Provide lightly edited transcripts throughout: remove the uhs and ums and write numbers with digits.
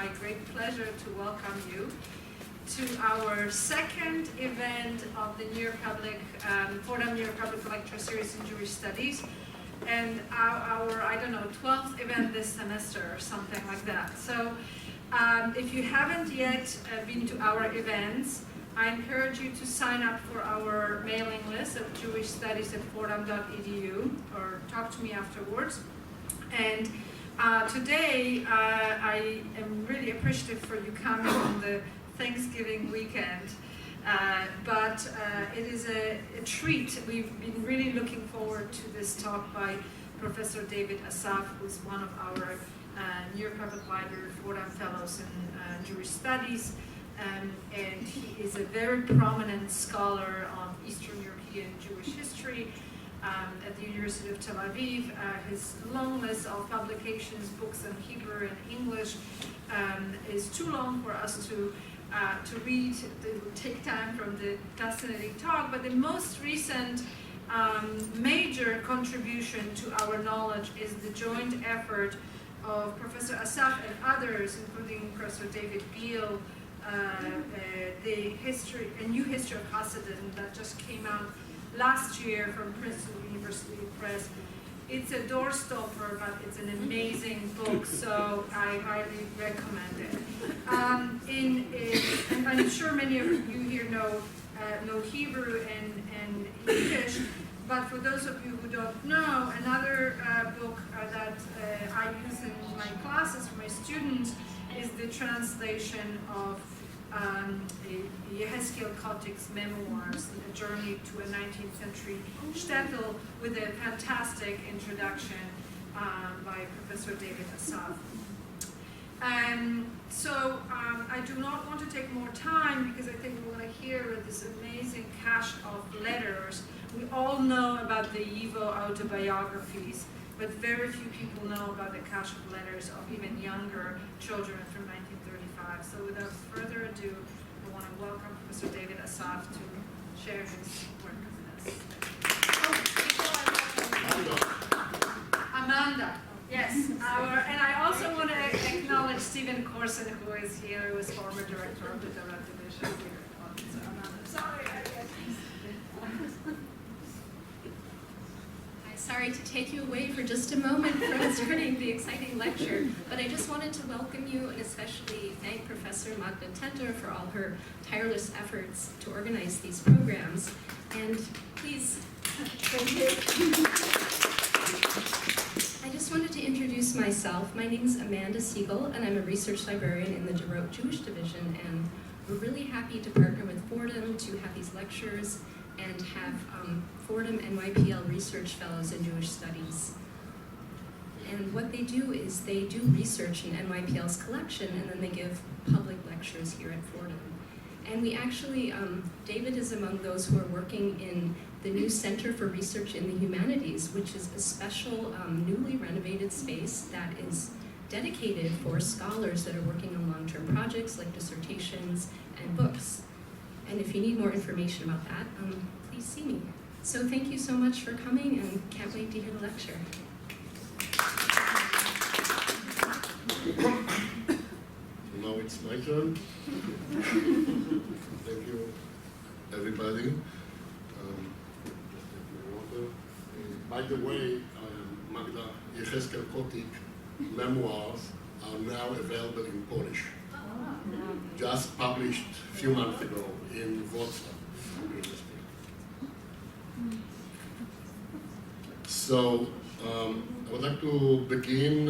my great pleasure to welcome you to our second event of the Fordham-NYPL Lecture Series in Jewish Studies, and our I don't know, 12th event this semester or something like that. So if you haven't yet been to our events, I encourage you to sign up for our mailing list of Jewish Studies at Fordham.edu, or talk to me afterwards. And today, I am really appreciative for you coming on the Thanksgiving weekend, but it is a treat. We've been really looking forward to this talk by Professor David Assaf, who's one of our New York Public Library Fordham Fellows in Jewish Studies. And he is a very prominent scholar of Eastern European Jewish history at the University of Tel Aviv. His long list of publications, books in Hebrew and English, is too long for us to read. It will take time from the fascinating talk, but the most recent major contribution to our knowledge is the joint effort of Professor Assaf and others, including Professor David Beal, a new history of Hasidism that just came out last year from Princeton University Press. It's a doorstopper, but it's an amazing book, so I highly recommend it. And I'm sure many of you here know Hebrew and English, but for those of you who don't know, another book that I use in my classes for my students is the translation of Yehezkel Kotik's memoirs, A Journey to a 19th Century Shtetl, with a fantastic introduction by Professor David Assaf. So I do not want to take more time because I think we want to hear this amazing cache of letters. We all know about the YIVO autobiographies, but very few people know about the cache of letters of even younger children from 1935. So without further ado, I want to welcome Professor David Assaf to share his work with us. Amanda. Yes. And I also want to acknowledge Stephen Corson, who is here, who is former director of the Direct Division here. So Amanda, sorry, I guess. Sorry to take you away for just a moment from starting the exciting lecture, but I just wanted to welcome you and especially thank Professor Magda Tenter for all her tireless efforts to organize these programs. And please, thank you. I just wanted to introduce myself. My name is Amanda Siegel, and I'm a research librarian in the Direct Jewish Division, and we're really happy to partner with Fordham to have these lectures and have Fordham-NYPL research fellows in Jewish studies. And what they do is they do research in NYPL's collection, and then they give public lectures here at Fordham. And we actually, David is among those who are working in the new Center for Research in the Humanities, which is a special, newly renovated space that is dedicated for scholars that are working on long-term projects like dissertations and books. And if you need more information about that, please see me. So thank you so much for coming, and can't wait to hear the lecture. Now it's my turn. Thank you, everybody. By the way, Magda Yehezkel Kotik memoirs are now available in Polish. Just published a few months ago in Warsaw. So I would like to begin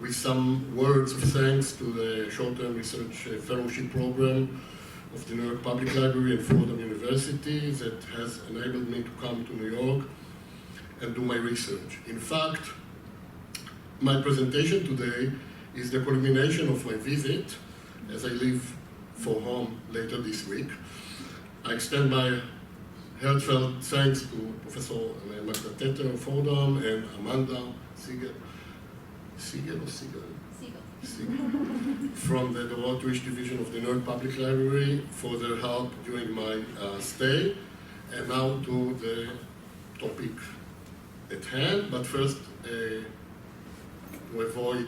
with some words of thanks to the short-term research fellowship program of the New York Public Library and Fordham University that has enabled me to come to New York and do my research. In fact, my presentation today is the culmination of my visit, as I leave for home later this week. I extend my heartfelt thanks to Professor Magda Tenter of Fordham and Amanda Siegel from the Direct Jewish Division of the New York Public Library for their help during my stay. And now to the topic at hand, but first to avoid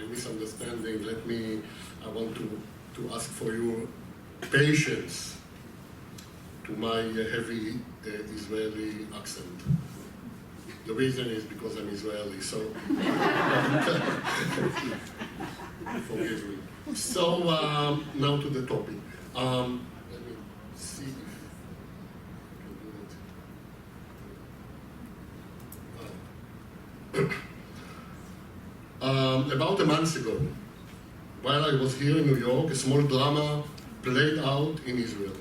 misunderstanding, I want to ask for your patience to my heavy Israeli accent. The reason is because I'm Israeli, so forgive me. So now to the topic. Let me see if I can do it. About a month ago, while I was here in New York, a small drama played out in Israel.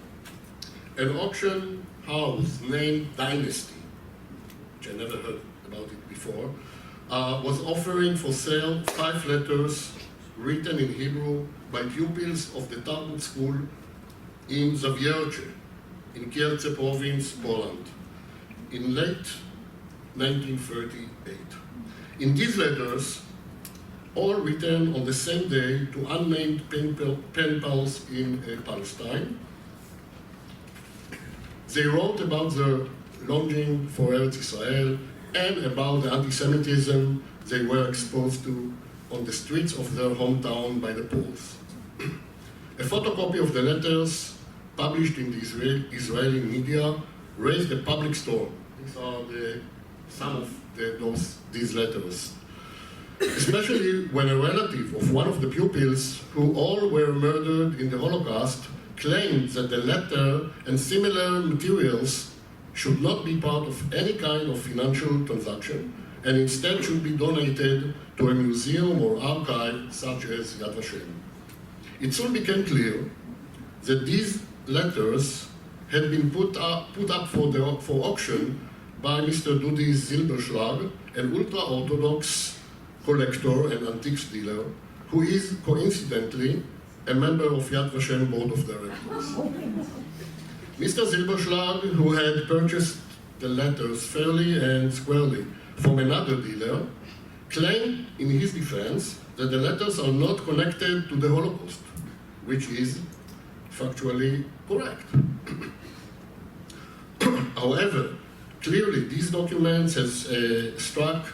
An auction house named Dynasty, which I never heard about it before, was offering for sale 5 letters written in Hebrew by pupils of the Tarbut school in Zawiercie, in Kielce province, Poland, in late 1938. In these letters, all written on the same day to unnamed pen pals in Palestine, they wrote about their longing for Eretz Israel and about the anti-Semitism they were exposed to on the streets of their hometown by the Poles. A photocopy of the letters published in the Israeli media raised a public storm. These are some of these letters. Especially when a relative of one of the pupils, who all were murdered in the Holocaust, claimed that the letter and similar materials should not be part of any kind of financial transaction, and instead should be donated to a museum or archive such as Yad Vashem. It soon became clear that these letters had been put up for auction by Mr. Dudi Zilberschlag, an ultra-Orthodox collector and antiques dealer, who is coincidentally a member of Yad Vashem board of directors. Mr. Zilberschlag, who had purchased the letters fairly and squarely from another dealer, claimed in his defense that the letters are not connected to the Holocaust, which is factually correct. However, clearly these documents has struck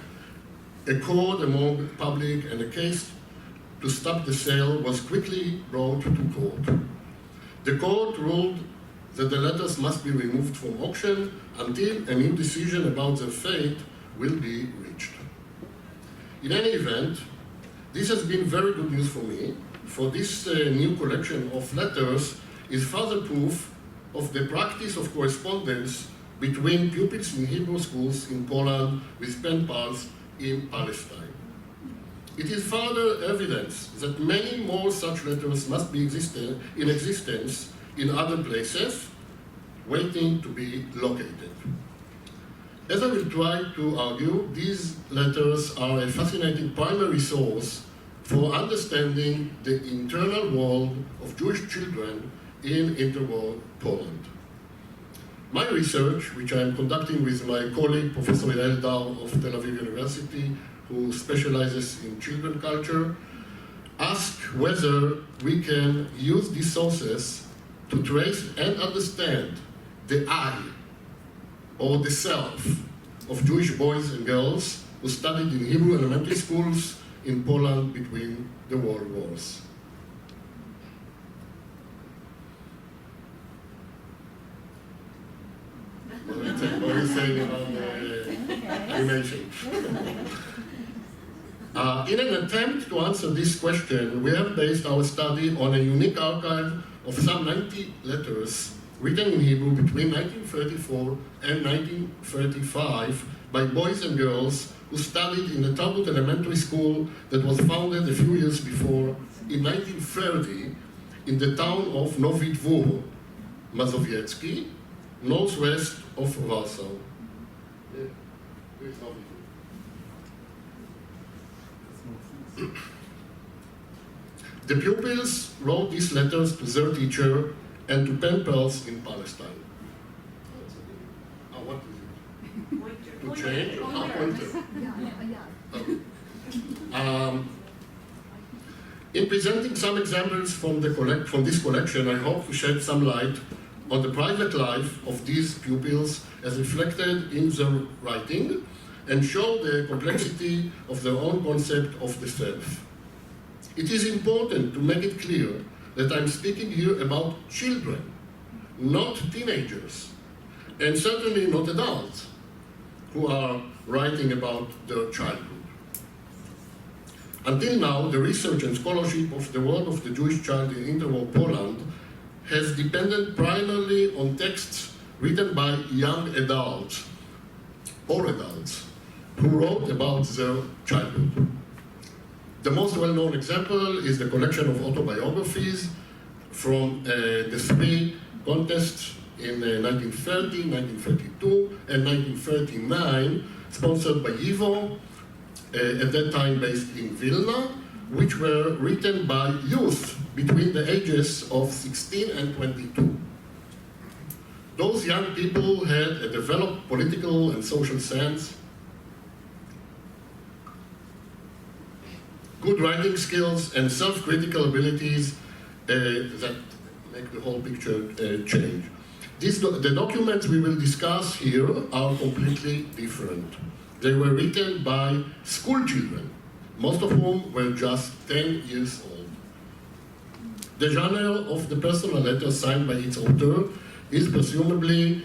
a chord among the public, and a case to stop the sale was quickly brought to court. The court ruled that the letters must be removed from auction until a new decision about their fate will be reached. In any event, this has been very good news for me, for this new collection of letters is further proof of the practice of correspondence between pupils in Hebrew schools in Poland with pen pals in Palestine. It is further evidence that many more such letters must be in existence in other places, waiting to be located. As I will try to argue, these letters are a fascinating primary source for understanding the internal world of Jewish children in interwar Poland. My research, which I am conducting with my colleague, Professor Yael Dar of Tel Aviv University, who specializes in children culture, asks whether we can use these sources to trace and understand the I, or the self, of Jewish boys and girls who studied in Hebrew elementary schools in Poland between the world wars. What are you saying about the animation? In an attempt to answer this question, we have based our study on a unique archive of some 90 letters written in Hebrew between 1934 and 1935 by boys and girls who studied in the Tarbut elementary school that was founded a few years before, in 1930, in the town of Nowy Dwór, Mazowiecki, northwest of Warsaw. The pupils wrote these letters to their teacher and to pen pals in Palestine. What is it? To change? Pointer. In presenting some examples from this collection, I hope to shed some light on the private life of these pupils as reflected in their writing, and show the complexity of their own concept of the self. It is important to make it clear that I'm speaking here about children, not teenagers, and certainly not adults who are writing about their childhood. Until now, the research and scholarship of the world of the Jewish child in interwar Poland has depended primarily on texts written by young adults or adults who wrote about their childhood. The most well-known example is the collection of autobiographies from the three contests in 1930, 1932, and 1939, sponsored by YIVO, at that time based in Vilna, which were written by youth between the ages of 16 and 22. Those young people had a developed political and social sense, good writing skills, and self-critical abilities that make the whole picture change. The documents we will discuss here are completely different. They were written by school children, most of whom were just 10 years old. The genre of the personal letter signed by its author is presumably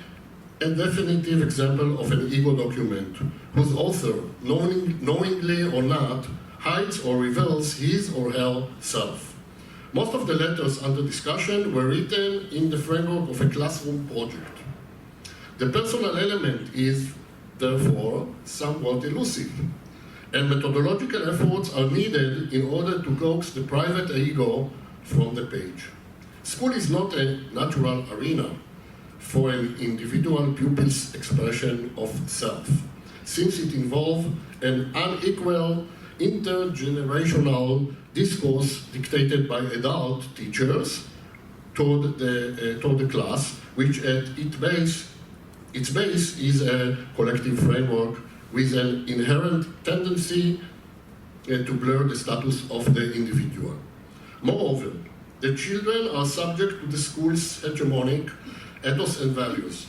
a definitive example of an ego document, whose author, knowingly or not, hides or reveals his or her self. Most of the letters under discussion were written in the framework of a classroom project. The personal element is, therefore, somewhat elusive, and methodological efforts are needed in order to coax the private ego from the page. School is not a natural arena for an individual pupil's expression of self, since it involves an unequal intergenerational discourse dictated by adult teachers toward the class, which at its base is a collective framework with an inherent tendency to blur the status of the individual. Moreover, the children are subject to the school's hegemonic ethos and values,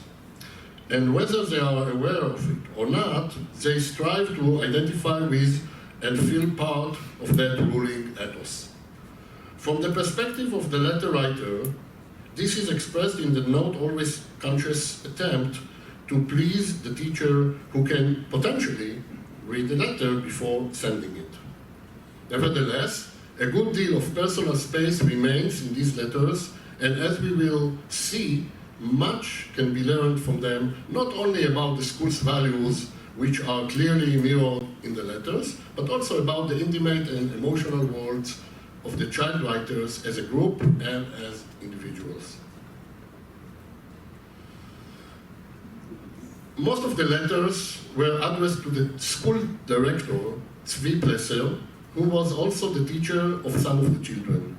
and whether they are aware of it or not, they strive to identify with and feel part of that ruling ethos. From the perspective of the letter writer, this is expressed in the not always conscious attempt to please the teacher who can potentially read the letter before sending it. Nevertheless, a good deal of personal space remains in these letters, and as we will see, much can be learned from them, not only about the school's values, which are clearly mirrored in the letters, but also about the intimate and emotional worlds of the child writers as a group and as individuals. Most of the letters were addressed to the school director, Zvi Plesser, who was also the teacher of some of the children.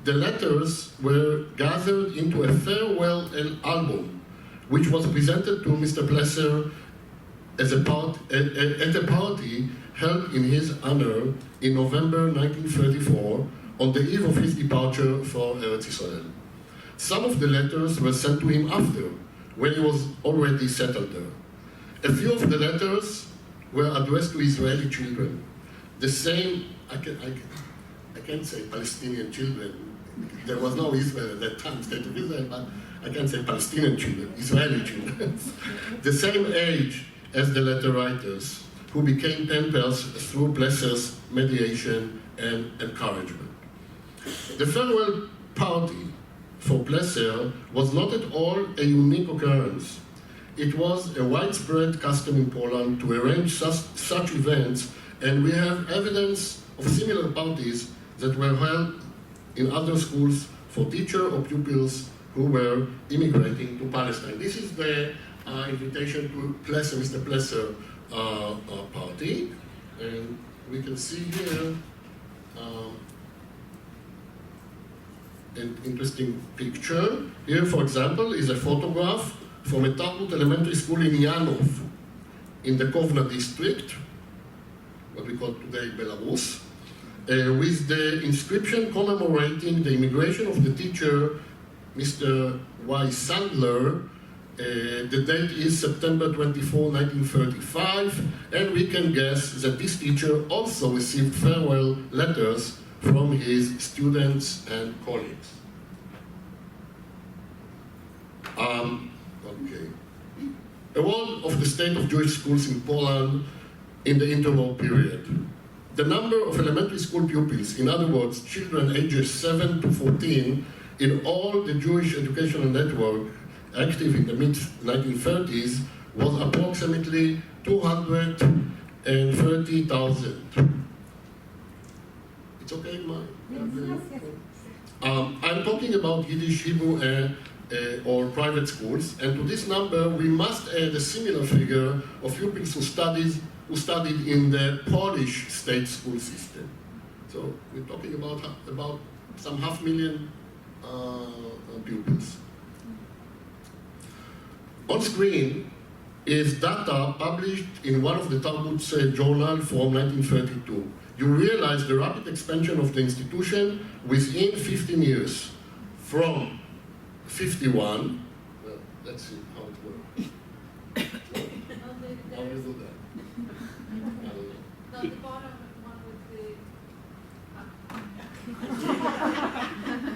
The letters were gathered into a farewell album, which was presented to Mr. Plesser at a party held in his honor in November 1934, on the eve of his departure for Eretz Israel. Some of the letters were sent to him after, when he was already settled there. A few of the letters were addressed to Israeli children. The same, I can't say Palestinian children. There was no Israel at that time, State of Israel, but I can say Palestinian children, Israeli children. The same age as the letter writers, who became pen pals through Plesser's mediation and encouragement. The farewell party for Plesser was not at all a unique occurrence. It was a widespread custom in Poland to arrange such events, and we have evidence of similar parties that were held in other schools for teachers or pupils who were immigrating to Palestine. This is the invitation to Plesser, Mr. Plesser party, and we can see here an interesting picture. Here, for example, is a photograph from a Tarbut elementary school in Yanov, in the Kovna district, what we call today Belarus, with the inscription commemorating the immigration of the teacher, Mr. Y. Sandler, The date is September 24, 1935, and we can guess that this teacher also received farewell letters from his students and colleagues. Okay. A word of the state of Jewish schools in Poland in the interwar period. The number of elementary school pupils, in other words, children ages 7 to 14, in all the Jewish educational network active in the mid-1930s was approximately 230,000. It's okay, Mike? I'm talking about Yiddish, Hebrew, or private schools, and to this number we must add a similar figure of pupils who studied in the Polish state school system. So we're talking about some 500,000 pupils. On screen is data published in one of the Tarbut's journal from 1932. You realize the rapid expansion of the institution within 15 years, from 51, well, let's see how it works. How do you do that? I don't know. No, the bottom one with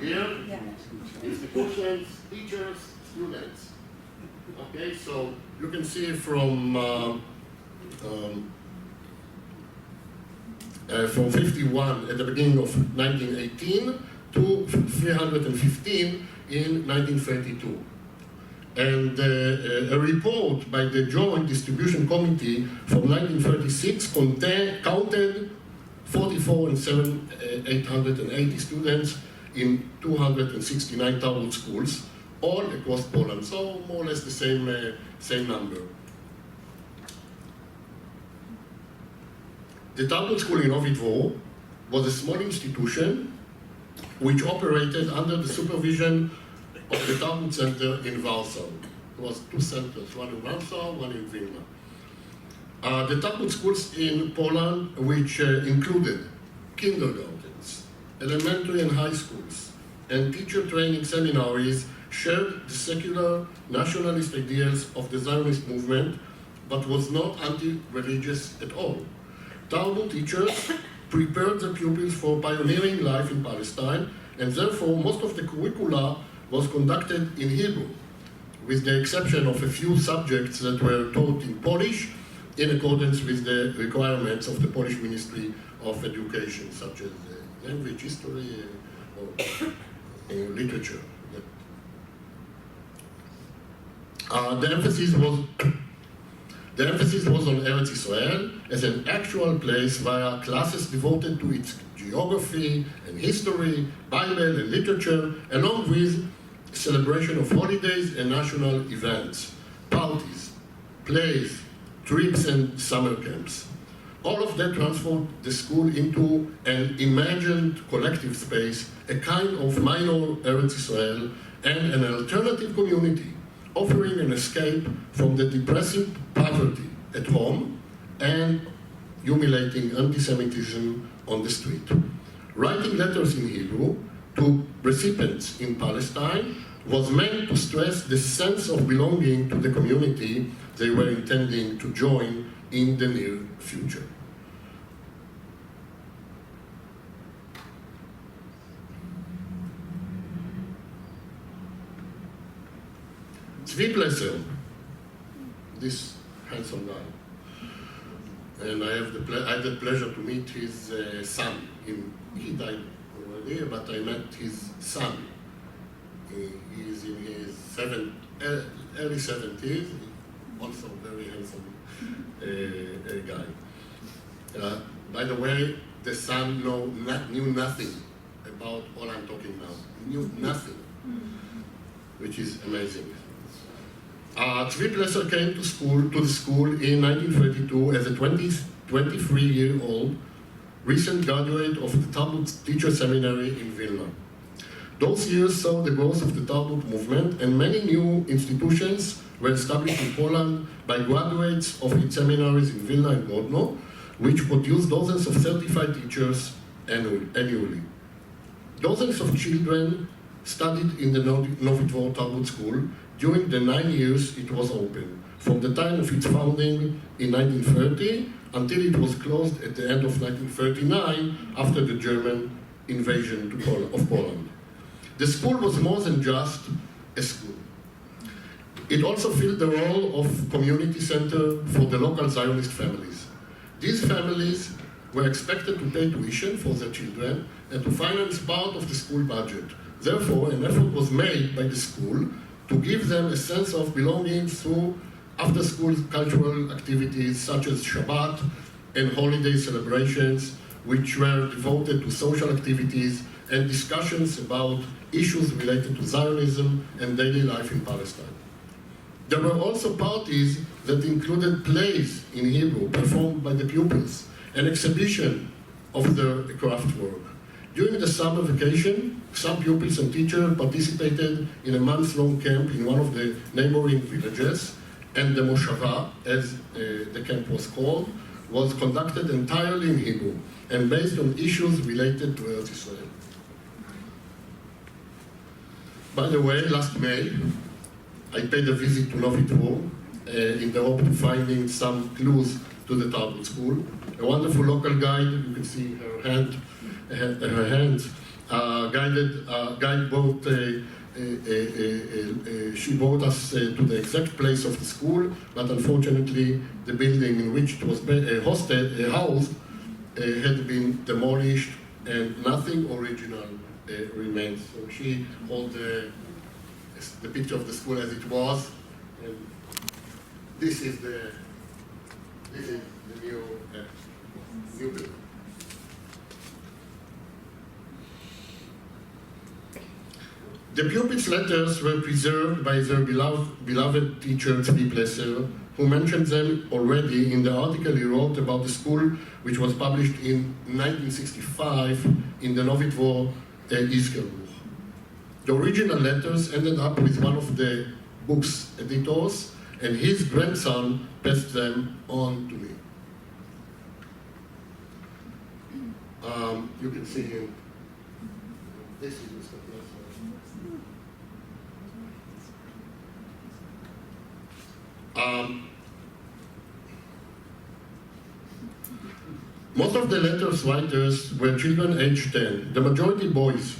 the... Here, institutions, teachers, students. Okay, so you can see from 51 at the beginning of 1918 to 315 in 1932. And a report by the Joint Distribution Committee from 1936 counted 44,880 students in 269 Tarbut schools, all across Poland, so more or less the same number. The Tarbut school in YIVO was a small institution which operated under the supervision of the Tarbut Center in Warsaw. There was two centers, one in Warsaw, one in Vilna. The Tarbut schools in Poland, which included kindergartens, elementary and high schools, and teacher training seminaries, shared the secular nationalist ideas of the Zionist movement, but was not anti-religious at all. Tarbut teachers prepared the pupils for pioneering life in Palestine, and therefore most of the curricula was conducted in Hebrew, with the exception of a few subjects that were taught in Polish, in accordance with the requirements of the Polish Ministry of Education, such as language, history, or literature. The emphasis was on Eretz Israel as an actual place via classes devoted to its geography and history, Bible and literature, along with celebration of holidays and national events, parties, plays, trips and summer camps. All of that transformed the school into an imagined collective space, a kind of minor Eretz Israel, and an alternative community, offering an escape from the depressing poverty at home and humiliating anti-Semitism on the street. Writing letters in Hebrew to recipients in Palestine was meant to stress the sense of belonging to the community they were intending to join in the near future. Zvi Plesser, this handsome guy, and I had the pleasure to meet his son. He died already, but I met his son. He is in his early 70s, also very handsome guy. By the way, the son knew nothing about all I'm talking now. He knew nothing, which is amazing. Zvi Plesser came to the school in 1932 as a 23-year-old recent graduate of the Tarbut Teacher Seminary in Vilna. Those years saw the growth of the Tarbut movement, and many new institutions were established in Poland by graduates of its seminaries in Vilna and Grodno, which produced dozens of certified teachers annually. Dozens of children studied in the Novi Dvor Tarbut school, during the 9 years it was open, from the time of its founding in 1930 until it was closed at the end of 1939 after the German invasion of Poland. The school was more than just a school. It also filled the role of community center for the local Zionist families. These families were expected to pay tuition for their children and to finance part of the school budget. Therefore, an effort was made by the school to give them a sense of belonging through after-school cultural activities such as Shabbat and holiday celebrations, which were devoted to social activities and discussions about issues related to Zionism and daily life in Palestine. There were also parties that included plays in Hebrew performed by the pupils, an exhibition of their craft work. During the summer vacation, some pupils and teachers participated in a month-long camp in one of the neighboring villages, and the Moshava, as the camp was called, was conducted entirely in Hebrew and based on issues related to Eretz Israel. By the way, last May, I paid a visit to YIVO in the hope of finding some clues to the Tarbut school. A wonderful local guide, you can see her hands, guide boat. She brought us to the exact place of the school, but unfortunately, the building in which it was housed had been demolished, and nothing original remains. So she held the picture of the school as it was, and this is the new building. The pupils' letters were preserved by their beloved teacher, Tzvi Plesser, who mentioned them already in the article he wrote about the school, which was published in 1965 in the YIVO Izkerbuch. The original letters ended up with one of the book's editors, and his grandson passed them on to me. You can see him. This is Mr. Plesser. Most of the letters writers were children aged 10, the majority boys.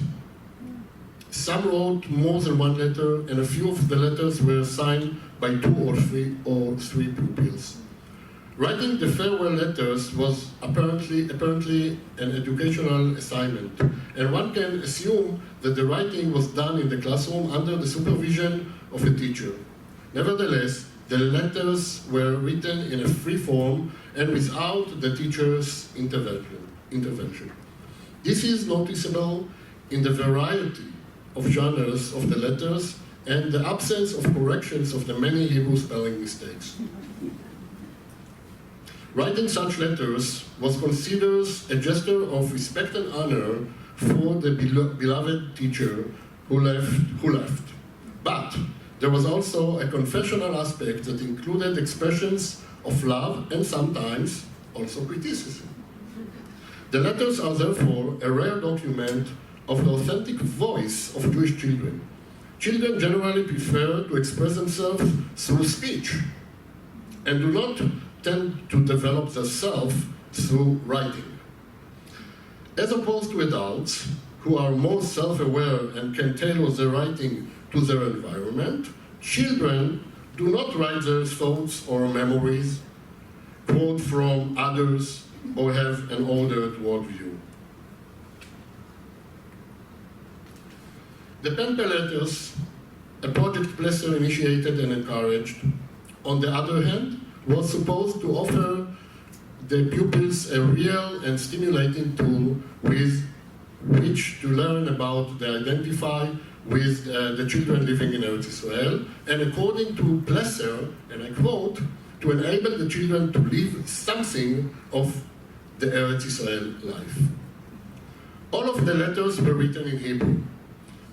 Some wrote more than one letter, and a few of the letters were signed by 2 or 3 pupils. Writing the farewell letters was apparently an educational assignment, and one can assume that the writing was done in the classroom under the supervision of a teacher. Nevertheless, the letters were written in a free form and without the teacher's intervention. This is noticeable in the variety of genres of the letters and the absence of corrections of the many Hebrew spelling mistakes. Writing such letters was considered a gesture of respect and honor for the beloved teacher who left. But there was also a confessional aspect that included expressions of love and sometimes also criticism. The letters are therefore a rare document of the authentic voice of Jewish children. Children generally prefer to express themselves through speech and do not tend to develop themselves through writing. As opposed to adults who are more self-aware and can tailor their writing to their environment, children do not write their thoughts or memories, quote from others, or have an ordered worldview. The pen pal letters, a project Plesser initiated and encouraged, on the other hand, was supposed to offer the pupils a real and stimulating tool with which to learn about the identify with the children living in Eretz Israel, and according to Plesser, and I quote, to enable the children to live something of the Eretz Israel life. All of the letters were written in Hebrew,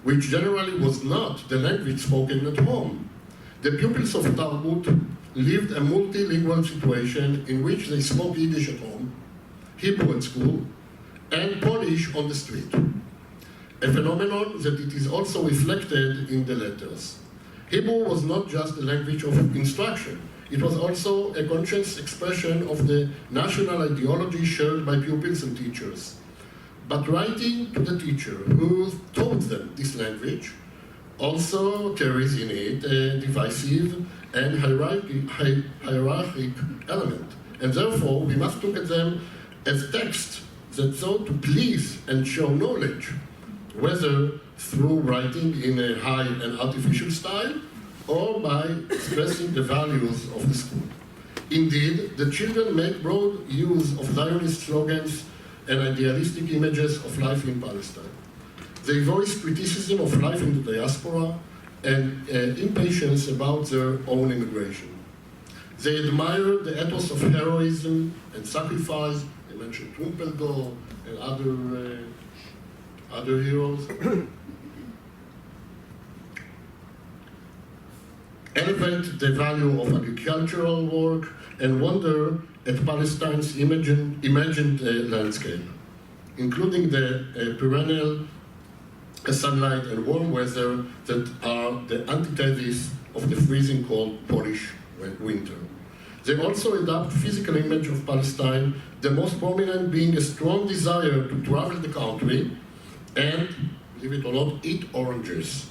which generally was not the language spoken at home. The pupils of Tarbut lived a multilingual situation in which they spoke Yiddish at home, Hebrew at school, and Polish on the street. A phenomenon that it is also reflected in the letters. Hebrew was not just a language of instruction. It was also a conscious expression of the national ideology shared by pupils and teachers. But writing to the teacher who taught them this language also carries in it a divisive and hierarchic element. And therefore, we must look at them as texts that sought to please and show knowledge, whether through writing in a high and artificial style or by expressing the values of the school. Indeed, the children make broad use of Zionist slogans and idealistic images of life in Palestine. They voice criticism of life in the diaspora and impatience about their own immigration. They admire the ethos of heroism and sacrifice. They mentioned Pupils and other heroes. Elevate the value of agricultural work and wonder at Palestine's imagined landscape, including the perennial sunlight and warm weather that are the antithesis of the freezing cold Polish winter. They also adopt physical image of Palestine, the most prominent being a strong desire to travel the country and, believe it or not, eat oranges.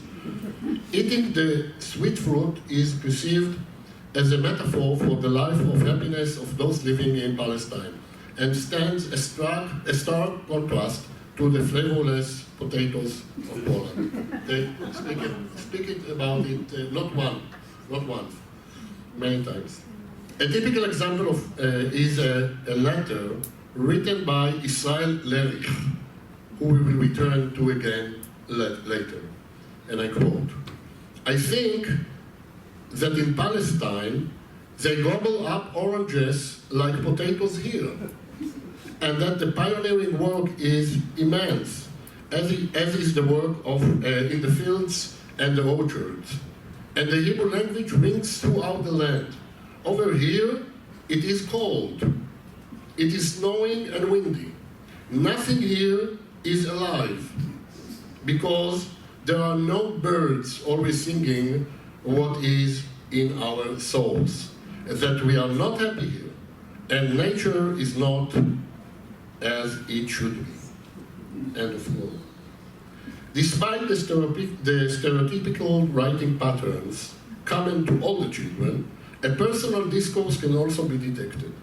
Eating the sweet fruit is perceived as a metaphor for the life of happiness of those living in Palestine and stands a stark contrast to the flavorless potatoes of Poland. They speak about it not once, many times. A typical example of is a letter written by Israel Lerich, who we will return to again later. And I quote, "I think that in Palestine, they gobble up oranges like potatoes here, and that the pioneering work is immense, as is the work in the fields and the orchards. And the Hebrew language rings throughout the land. Over here, it is cold. It is snowing and windy. Nothing here is alive, because there are no birds always singing what is in our souls, that we are not happy here, and nature is not as it should be." End of quote. Despite the stereotypical writing patterns common to all the children, a personal discourse can also be detected.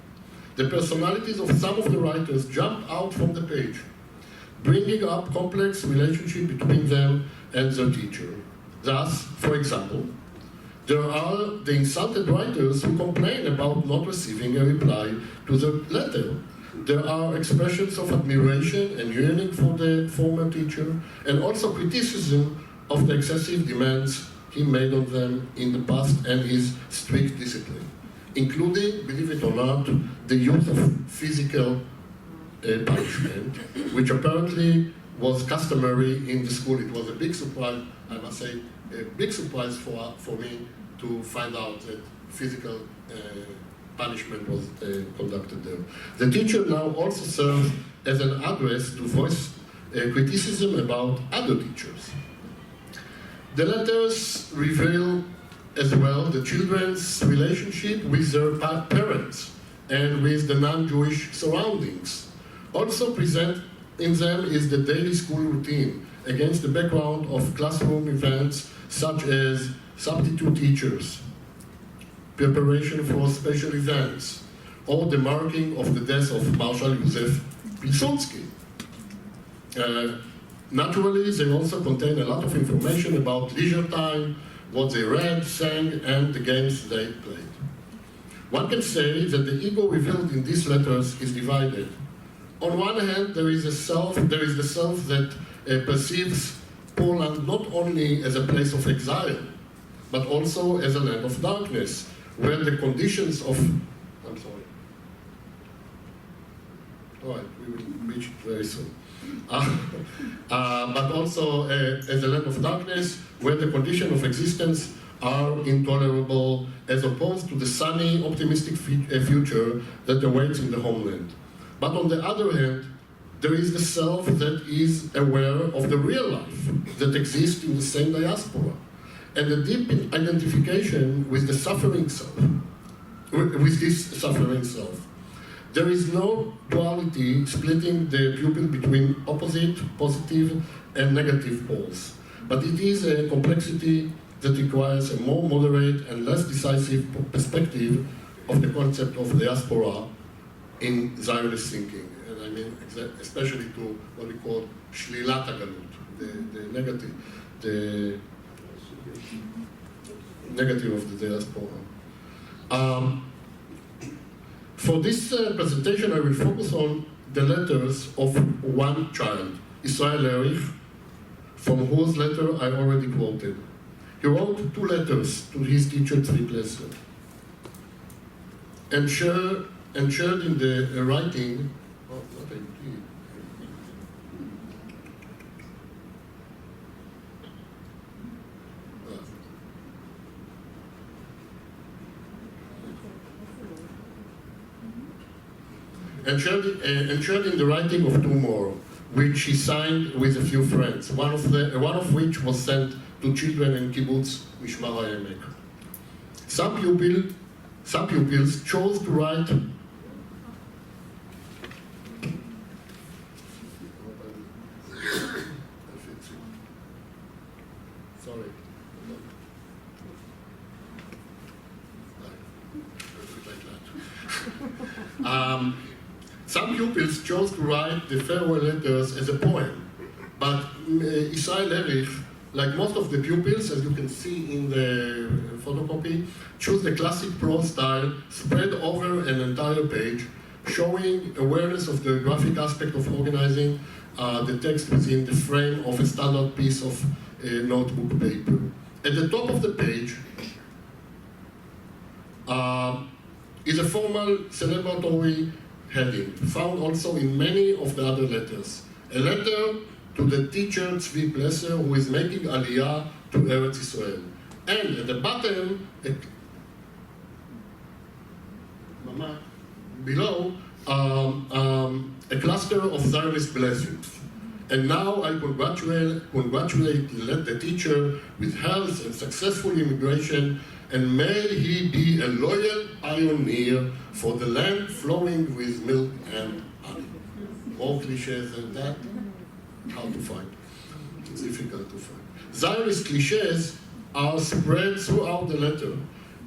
The personalities of some of the writers jump out from the page, bringing up complex relationship between them and their teacher. Thus, for example, there are the insulted writers who complain about not receiving a reply to the letter. There are expressions of admiration and yearning for the former teacher, and also criticism of the excessive demands he made on them in the past and his strict discipline, including, believe it or not, the use of physical punishment, which apparently was customary in the school. It was a big surprise, I must say, a big surprise for me to find out that physical punishment was conducted there. The teacher now also serves as an address to voice criticism about other teachers. The letters reveal as well the children's relationship with their parents and with the non-Jewish surroundings. Also present in them is the daily school routine against the background of classroom events such as substitute teachers, preparation for special events, or the marking of the death of Marshal Yosef Pilsudski. Naturally, they also contain a lot of information about leisure time, what they read, sang, and the games they played. One can say that the ego revealed in these letters is divided. On one hand, there is the self that perceives Poland not only as a place of exile, but also as a land of darkness, where the conditions of... I'm sorry. All right, we will reach it very soon. But also as a land of darkness, where the conditions of existence are intolerable, as opposed to the sunny, optimistic future that awaits in the homeland. But on the other hand, there is the self that is aware of the real life that exists in the same diaspora, and a deep identification with the suffering self, with this suffering self. There is no duality splitting the pupil between opposite, positive, and negative poles, but it is a complexity that requires a more moderate and less decisive perspective of the concept of diaspora in Zionist thinking. And I mean, especially to what we call shlilat hagalut, the negative of the diaspora. For this presentation, I will focus on the letters of one child, Israel Erich, from whose letter I already quoted. He wrote 2 letters to his teacher, Tzvi Plesser, and shared in the writing, and shared in the writing of 2 more, which he signed with a few friends, one of which was sent to children in kibbutz Mishmar HaEmek. Some pupils chose to write some pupils chose to write the farewell letters as a poem, but Israel Erich, like most of the pupils, as you can see in the photocopy, chose the classic prose style spread over an entire page, showing awareness of the graphic aspect of organizing the text within the frame of a standard piece of notebook paper. At the top of the page is a formal celebratory heading, found also in many of the other letters. A letter to the teacher Tzvi Plesser, who is making Aliyah to Eretz Israel. And at the bottom, below, a cluster of Zionist blessings. And now I congratulate the teacher with health and successful immigration, and may he be a loyal pioneer for the land flowing with milk and honey. More cliches than that, hard to find. It's difficult to find. Zionist cliches are spread throughout the letter,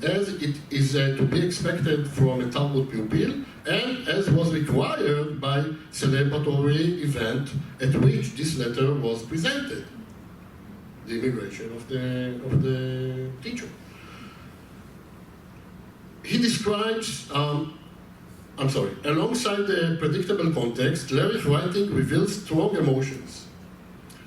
as it is to be expected from a Tarbut pupil, and as was required by celebratory event at which this letter was presented, the immigration of the teacher. He describes, alongside the predictable context, Lerich's writing reveals strong emotions.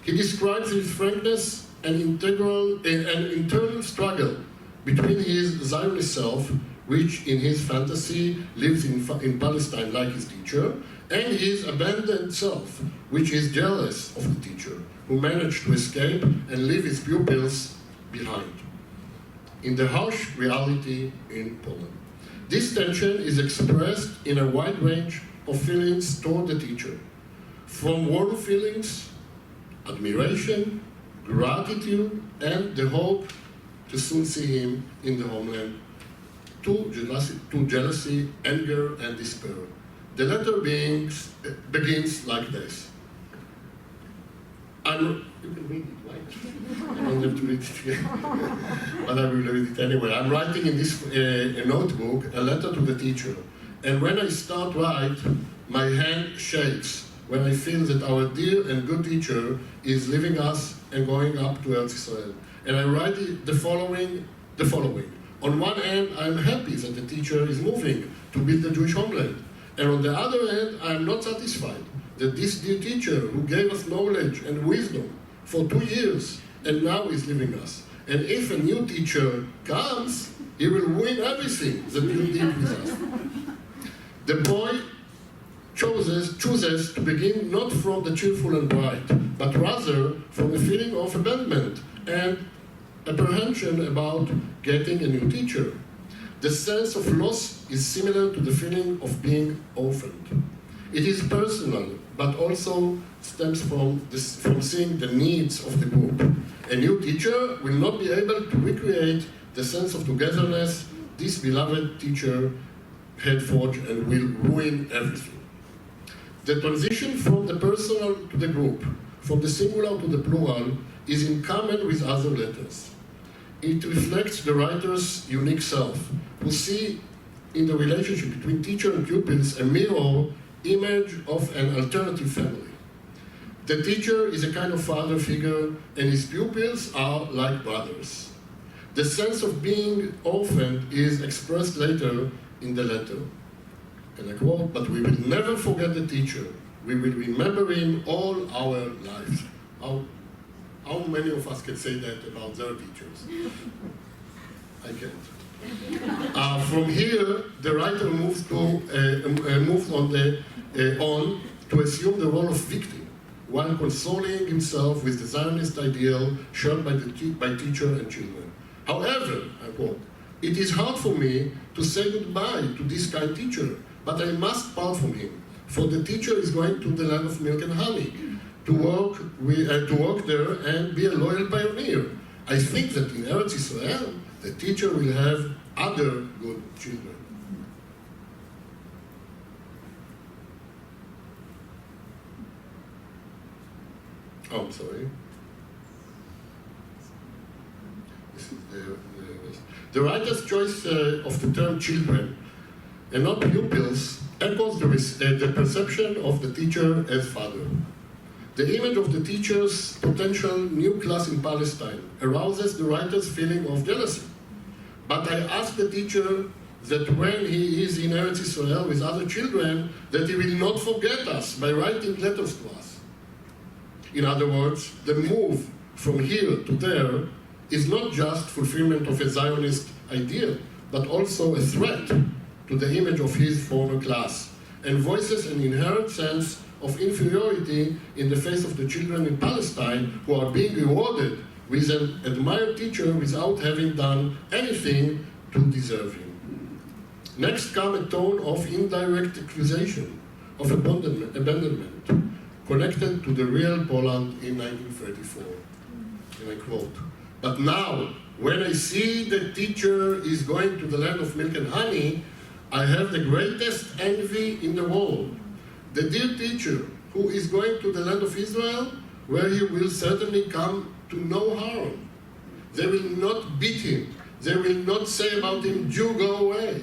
He describes with frankness an internal struggle between his Zionist self, which in his fantasy lives in Palestine like his teacher, and his abandoned self, which is jealous of the teacher, who managed to escape and leave his pupils behind in the harsh reality in Poland. This tension is expressed in a wide range of feelings toward the teacher, from warm feelings, admiration, gratitude, and the hope to soon see him in the homeland, to jealousy, anger, and despair. The letter begins like this. You can read it, right? I don't have to read it again, but I will read it anyway. I'm writing in this notebook a letter to the teacher, and when I start write, my hand shakes when I feel that our dear and good teacher is leaving us and going up to Eretz Israel. And I write the following. On one hand, I'm happy that the teacher is moving to build the Jewish homeland. And on the other hand, I'm not satisfied that this dear teacher who gave us knowledge and wisdom for 2 years and now is leaving us. And if a new teacher comes, he will ruin everything that you did with us. The boy chooses to begin not from the cheerful and bright, but rather from a feeling of abandonment and apprehension about getting a new teacher. The sense of loss is similar to the feeling of being orphaned. It is personal, but also stems from seeing the needs of the group. A new teacher will not be able to recreate the sense of togetherness this beloved teacher had forged and will ruin everything. The transition from the personal to the group, from the singular to the plural, is in common with other letters. It reflects the writer's unique self, who see in the relationship between teacher and pupils a mirror image of an alternative family. The teacher is a kind of father figure, and his pupils are like brothers. The sense of being orphaned is expressed later in the letter. And I quote, "But we will never forget the teacher. We will remember him all our lives." How many of us can say that about their teachers? I can't. From here, the writer moves on to assume the role of victim, while consoling himself with the Zionist ideal shared by teacher and children. However, I quote, "It is hard for me to say goodbye to this kind teacher, but I must part from him, for the teacher is going to the land of milk and honey, to work there and be a loyal pioneer. I think that in Eretz Israel, the teacher will have other good children." Oh, I'm sorry. This is the writer's choice of the term children and not pupils echoes the perception of the teacher as father. The image of the teacher's potential new class in Palestine arouses the writer's feeling of jealousy. But I ask the teacher that when he is in Eretz Israel with other children, that he will not forget us by writing letters to us. In other words, the move from here to there is not just fulfillment of a Zionist ideal, but also a threat to the image of his former class, and voices an inherent sense of inferiority in the face of the children in Palestine who are being rewarded with an admired teacher without having done anything to deserve him. Next comes a tone of indirect accusation, of abandonment, connected to the real Poland in 1934. And I quote, "But now, when I see the teacher is going to the land of milk and honey, I have the greatest envy in the world. The dear teacher who is going to the land of Israel, where he will certainly come to no harm. They will not beat him. They will not say about him, 'Jew, go away.'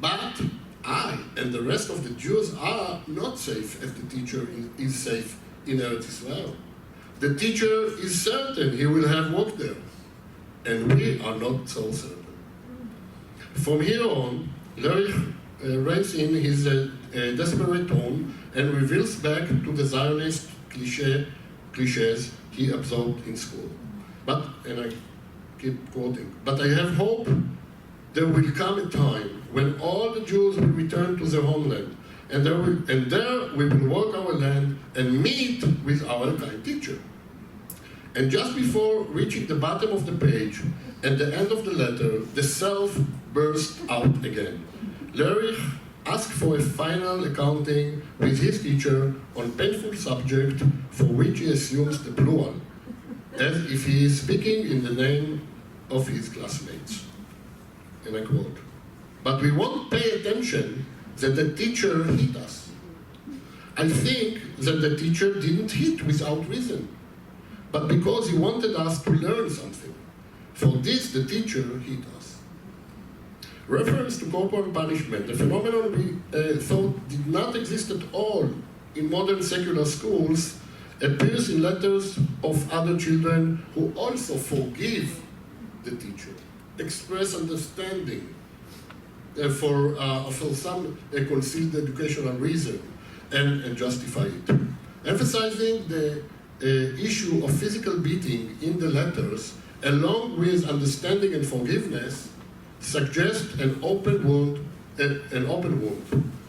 But I and the rest of the Jews are not safe as the teacher is safe in Eretz Israel. The teacher is certain he will have work there, and we are not so certain." From here on, Lerich reins in his desperate tone and reveals back to the Zionist cliches he absorbed in school. But, and I keep quoting, "But I have hope there will come a time when all the Jews will return to their homeland, and there we will work our land and meet with our kind teacher." And just before reaching the bottom of the page, at the end of the letter, the self burst out again. Lerich asked for a final accounting with his teacher on painful subject for which he assumes the plural, as if he is speaking in the name of his classmates. And I quote, "But we won't pay attention that the teacher hit us. I think that the teacher didn't hit without reason, but because he wanted us to learn something. For this, the teacher hit us." Reference to corporal punishment, a phenomenon we thought did not exist at all in modern secular schools, appears in letters of other children who also forgive the teacher, express understanding for some concealed educational reason, and justify it. Emphasizing the issue of physical beating in the letters, along with understanding and forgiveness, suggests an open wound.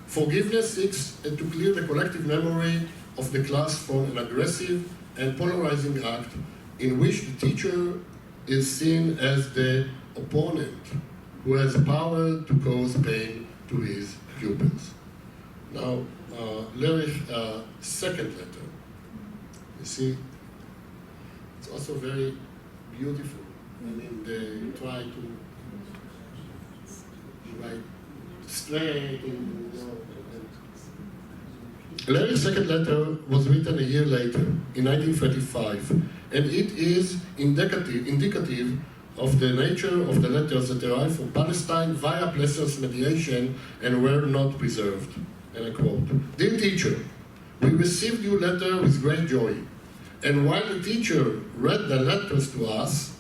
Forgiveness seeks to clear the collective memory of the class from an aggressive and polarizing act in which the teacher is seen as the opponent who has power to cause pain to his pupils. Now, Lerich's second letter. You see, it's also very beautiful. I mean, they try to write straight, Lerich's second letter was written a year later, in 1935, and it is indicative of the nature of the letters that arrived from Palestine via Plesser's mediation and were not preserved. And I quote, "Dear teacher, we received your letter with great joy, and while the teacher read the letters to us,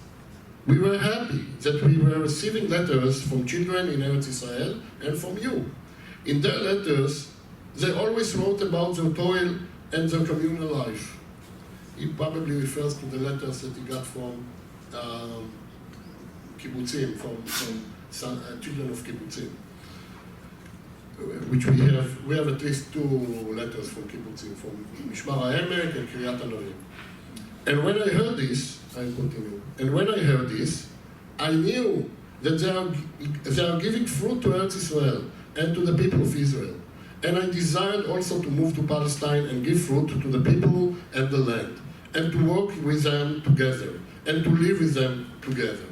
we were happy that we were receiving letters from children in Eretz Israel and from you. In their letters, they always wrote about their toil and their communal life." He probably refers to the letters that he got from kibbutzim, from children of kibbutzim, which we have at least 2 letters from kibbutzim, from Mishmar HaEmek and Kiryat HaNarim. And when I heard this, I continue, and when I heard this, I knew that they are giving fruit to Eretz Israel and to the people of Israel. And I desired also to move to Palestine and give fruit to the people and the land, and to work with them together, and to live with them together.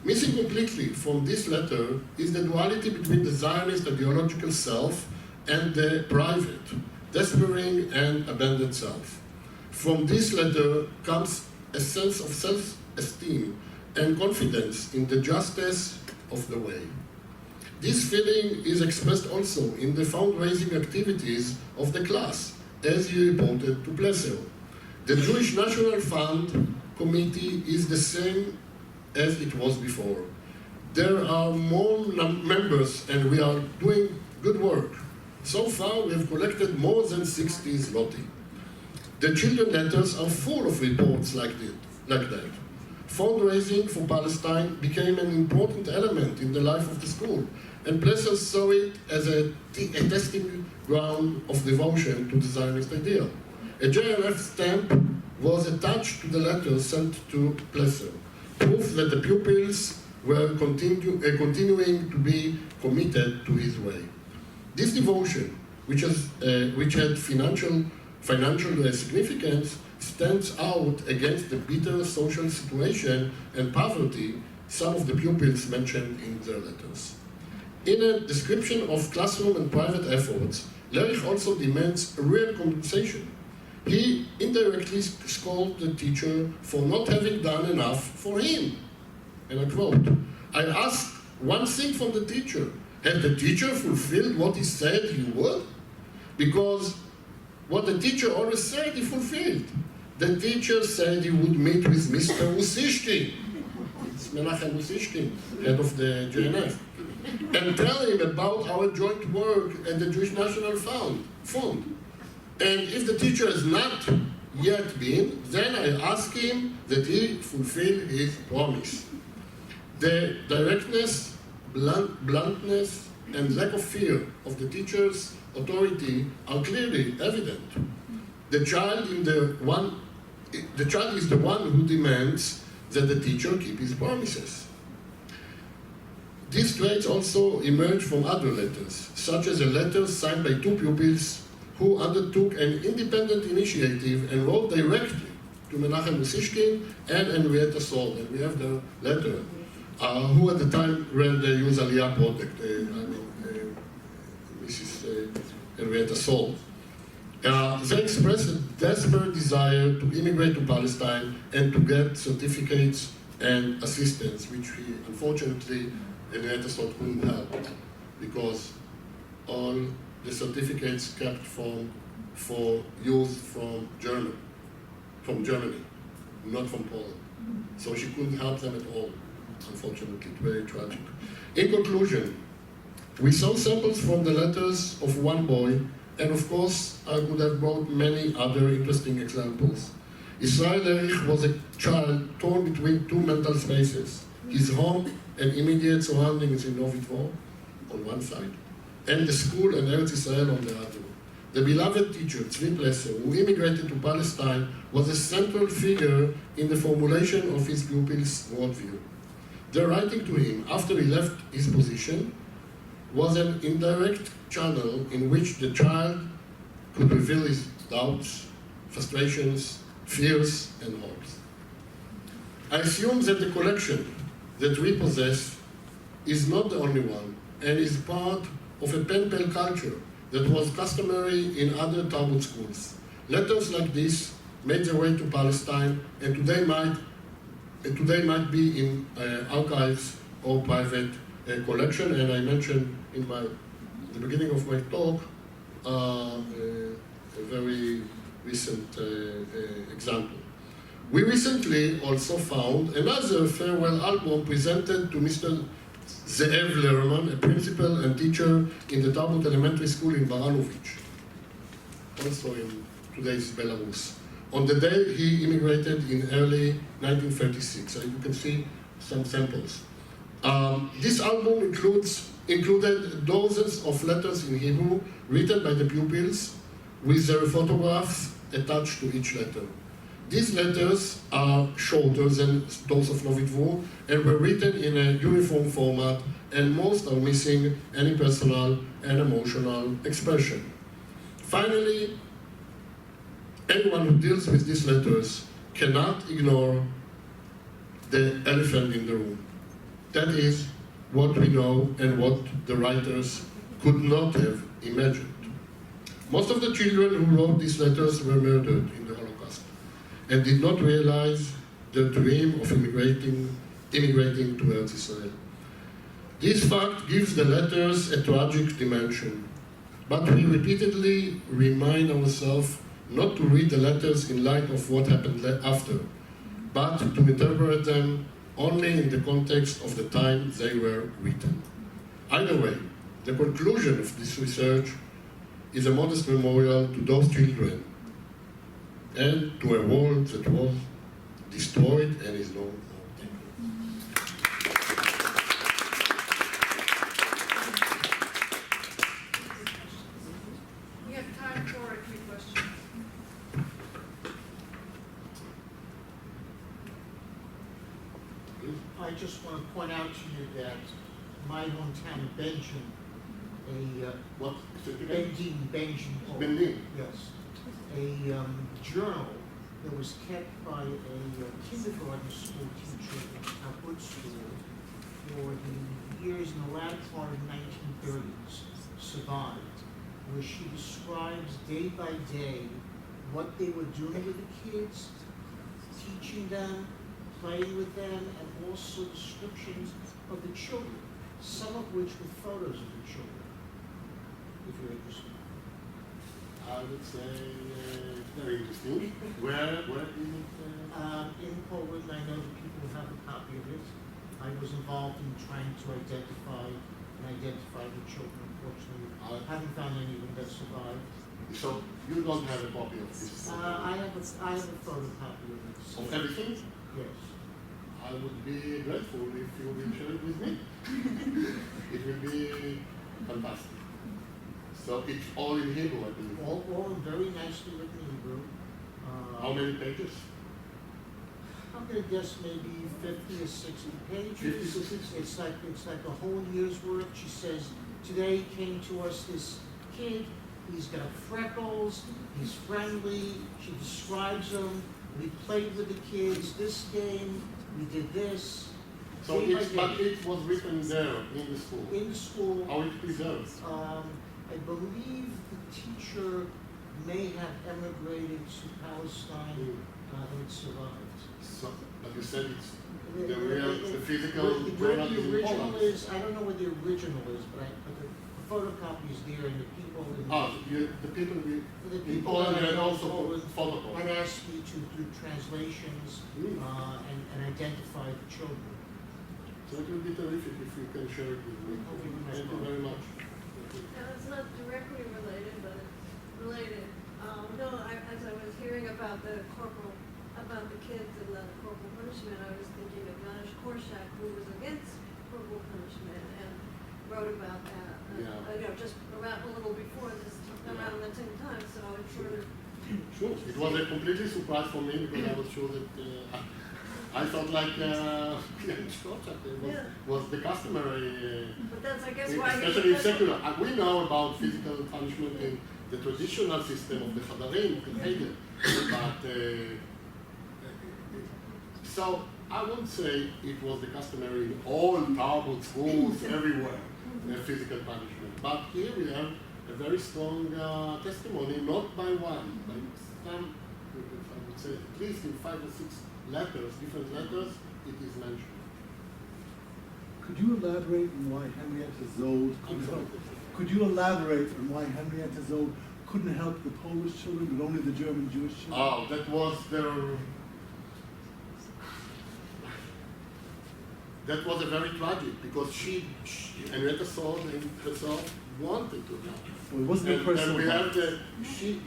Missing completely from this letter is the duality between the Zionist ideological self and the private, despairing and abandoned self. From this letter comes a sense of self-esteem and confidence in the justice of the way. This feeling is expressed also in the fundraising activities of the class, as he reported to Plesser. The Jewish National Fund Committee is the same as it was before. There are more members and we are doing good work. So far we have collected more than 60 zloty. The children letters are full of reports like that. Fundraising for Palestine became an important element in the life of the school, and Plesser saw it as a testing ground of devotion to the Zionist ideal. A JLF stamp was attached to the letter sent to Plesser, proof that the pupils were continuing to be committed to his way. This devotion, which had financial significance, stands out against the bitter social situation and poverty some of the pupils mentioned in their letters. In a description of classroom and private efforts, Lerich also demands a real compensation. He indirectly scolded the teacher for not having done enough for him. And I quote, "I asked one thing from the teacher. Had the teacher fulfilled what he said he would? Because what the teacher always said he fulfilled. The teacher said he would meet with Mr. Usishkin." It's Menachem Usishkin, head of the JNF. "And tell him about our joint work at the Jewish National Fund. And if the teacher has not yet been, then I ask him that he fulfill his promise." The directness, bluntness, and lack of fear of the teacher's authority are clearly evident. The child is the one who demands that the teacher keep his promises. These traits also emerge from other letters, such as a letter signed by 2 pupils who undertook an independent initiative and wrote directly to Menachem Usishkin and Henrietta Sold. And we have the letter, who at the time ran the Youth Aliyah project, Mrs. Henrietta Sold. They expressed a desperate desire to immigrate to Palestine and to get certificates and assistance, which we, unfortunately, Henrietta Sold couldn't help, because all the certificates kept for youth from Germany, not from Poland. So she couldn't help them at all, unfortunately. Very tragic. In conclusion, we saw samples from the letters of one boy, and of course, I could have brought many other interesting examples. Israel Erich was a child torn between 2 mental spaces, his home and immediate surroundings in YIVO on one side, and the school and Eretz Israel on the other. The beloved teacher, Tzvi Plesser, who immigrated to Palestine, was a central figure in the formulation of his pupils' worldview. Their writing to him after he left his position was an indirect channel in which the child could reveal his doubts, frustrations, fears, and hopes. I assume that the collection that we possess is not the only one and is part of a pen pal culture that was customary in other Tarbut schools. Letters like this made their way to Palestine and today might be in archives or private collection. And I mentioned in the beginning of my talk a very recent example. We recently also found another farewell album presented to Mr. Ze'ev Lerman, a principal and teacher in the Tarbut Elementary School in Baranovich, also in today's Belarus, on the day he immigrated in early 1936. So you can see some samples. This album included dozens of letters in Hebrew written by the pupils with their photographs attached to each letter. These letters are shorter than those of YIVO and were written in a uniform format, and most are missing any personal and emotional expression. Finally, anyone who deals with these letters cannot ignore the elephant in the room. That is what we know and what the writers could not have imagined. Most of the children who wrote these letters were murdered in the Holocaust and did not realize their dream of immigrating to Eretz Israel. This fact gives the letters a tragic dimension, but we repeatedly remind ourselves not to read the letters in light of what happened after, but to interpret them only in the context of the time they were written. Either way, the conclusion of this research is a modest memorial to those children and to a world that was destroyed and is no more. We have time for a few questions. I just want to point out to you that my hometown of Benjamin, What? Benjamin, yes, a journal that was kept by a kindergarten school teacher in Tarbut school for the years in the latter part of the 1930s survived, where she describes day by day what they were doing with the kids, teaching them, playing with them, and also descriptions of the children, some of which were photos of the children, if you're interested. I would say very interesting. Where is it? In Poland, I know that people have a copy of it. I was involved in trying to identify the children. Unfortunately, I haven't found any of them that survived. So you don't have a copy of this? I have a photocopy of it. Of everything? Yes. I would be grateful if you will share it with me. It will be fantastic. So it's all in Hebrew, I believe. All very nicely written Hebrew. How many pages? I'm gonna guess maybe 50 or 60 pages. 50 to 60? It's like a whole year's worth. She says, today came to us this kid. He's got freckles. He's friendly. She describes him. We played with the kids. This game, we did this. So but it was written there in the school. In the school. How it preserves? I believe the teacher may have emigrated to Palestine and it survived. So, but you said it's the physical Where product the is in original Poland. is, I don't know where the original is, but the photocopy is there, and the people in The people the in Poland in and also Poland photocopy. had asked me to do translations and identify the children. So it will be terrific if you can share it with me. Thank you very much. It's not directly related, but it's related. As I was hearing about the kids and the corporal punishment, I was thinking of Janusz Korczak, who was against corporal punishment and wrote about that. Just around a little before this, around the same time. So it's sort of. Sure. It was a completely surprise for me because I was sure that I I thought like was the customary, But that's, I guess, why. especially in secular. We know about physical punishment in the traditional system of the Chadarim, but so I wouldn't say it was the customary in all Tarbut schools everywhere, physical punishment. But here we have a very strong testimony, not by one, by some, I would say, at least in 5 or 6 letters, different letters, it is mentioned. Could you elaborate on why Henrietta Zold couldn't help? Could you elaborate on why Henrietta Zold couldn't help the Polish children, but only the German Jewish children? Oh, that was their. That was a very tragic because Henrietta Zold herself wanted to help. Well, it wasn't a personal. And we have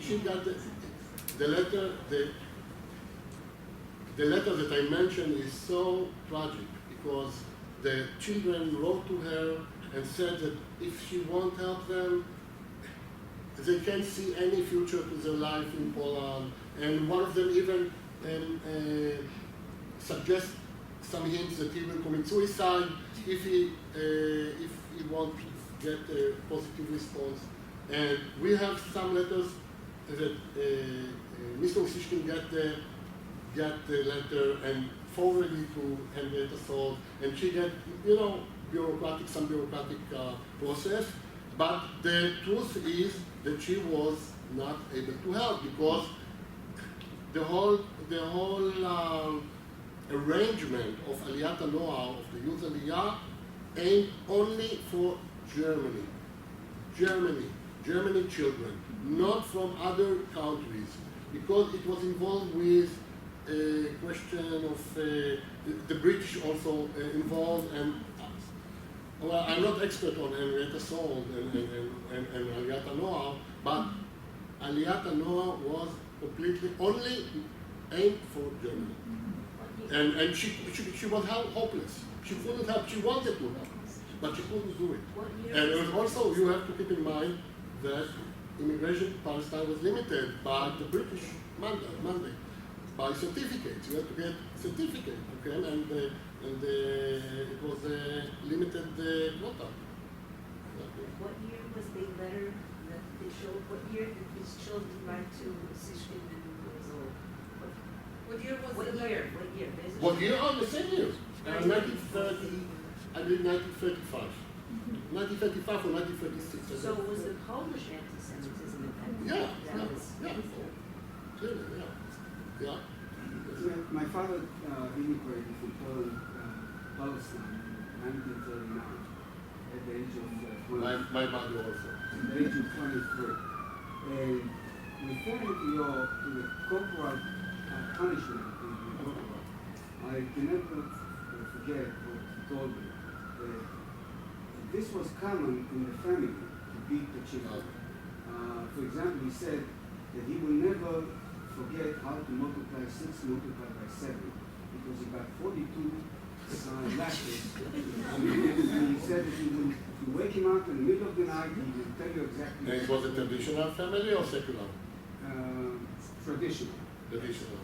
she got the letter. The letter that I mentioned is so tragic because the children wrote to her and said that if she won't help them, they can't see any future to their life in Poland. And one of them even suggests some hints that he will commit suicide if he won't get a positive response. And we have some letters that Mr. Osishkin got the letter and forwarded it to Henrietta Zold, and she got, some bureaucratic process. But the truth is that she was not able to help because the whole arrangement of Aliyat HaNoar, of the youth Aliyah, aimed only for Germany children, not from other countries, because it was involved with a question of the British also involved, and well, I'm not expert on Henrietta Zold and Aliyat HaNoar, but Aliyat HaNoar was completely only aimed for Germany. And she was hopeless. She couldn't help. She wanted to help, but she couldn't do it. And also, you have to keep in mind that immigration to Palestine was limited by the British mandate, by certificates. You have to get certificate, okay? And it was a limited quota. What year was the letter that they showed? What year did these children write to Sishkin and Zold? What year was What the year? letter? What year? What year? Oh, the same year. 1930, I believe 1935. 1935 or 1936. So it was the Polish anti-Semitism at that Yeah, that was clearly, yeah. My father immigrated from Poland, Palestine in 1939 at the age of 20. My mother also. At the age of 23. And referring to the corporal punishment in Warsaw, I can never forget what he told me. This was common in the family to beat the children. For example, he said that he will never forget how to multiply 6 multiplied by 7 because he got 42 lashes. And he said that you wake him up in the middle of the night, he will tell you exactly. And it was a traditional family or secular? Traditional. Traditional.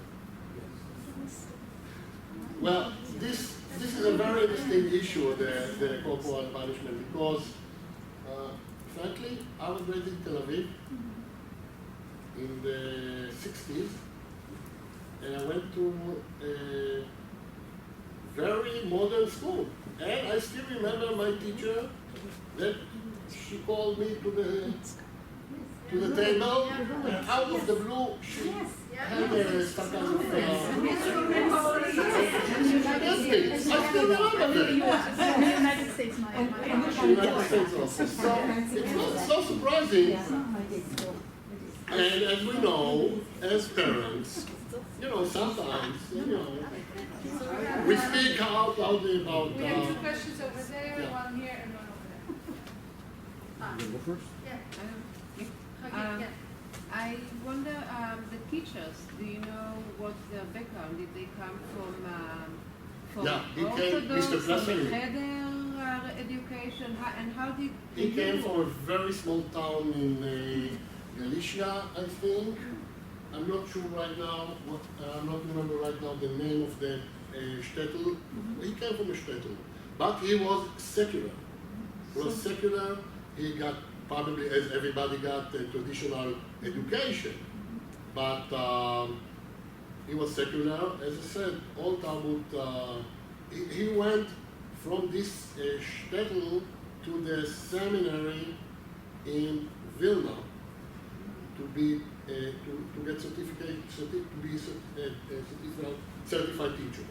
Well, this is a very interesting issue, the corporal punishment, because frankly, I was raised in Tel Aviv in the 60s, and I went to a very modern school. And I still remember my teacher that she called me to the table, and out of the blue, she had some kind of statistics. I still remember that. In the United States, United States also. So it was so surprising. And as we know, as parents, sometimes, we speak out loudly about. We have 2 questions over there, yeah. 1 here and 1 over there. You go first? Yeah. I wonder, the teachers, do you know what their background? Did they come from Yeah, he came, Orthodox, Mr. Blasphemy. Cheder education, and how did He came from a very small town in Galicia, I think. I'm not sure right now, I'm not remember right now the name of the shtetl. He came from a shtetl, but he was secular. He was secular. He got probably, as everybody got, a traditional education, but he was secular. As I said, all Tarbut. He went from this shtetl to the seminary in Vilna to be to get to be a certified teacher.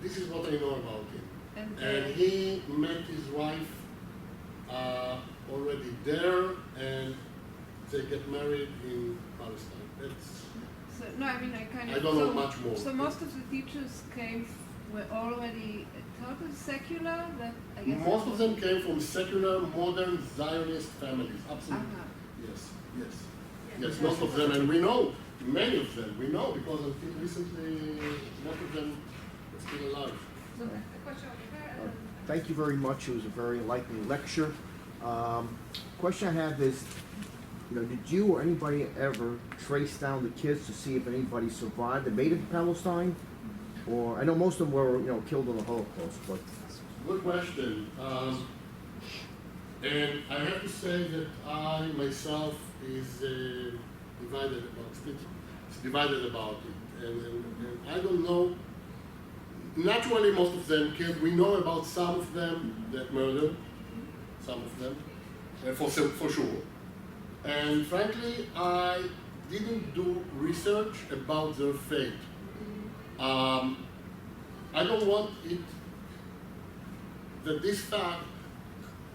This is what I know about him. And he met his wife already there, and they get married in Palestine. That's, So, no, I mean, I don't know much more. So most of the teachers were already totally secular? That, I guess most of them came from secular, modern Zionist families. Absolutely. Yes, most of them, and we know many of them. We know because until recently, most of them are still alive. So a question over there. Thank you very much. It was a very enlightening lecture. Question I have is, did you or anybody ever trace down the kids to see if anybody survived and made it to Palestine? Or I know most of them were, killed in the Holocaust, but Good question. And I have to say that I myself is divided about it, and I don't know. Naturally, most of them killed. We know about some of them that murdered, some of them, for sure. And frankly, I didn't do research about their fate. I don't want it that this fact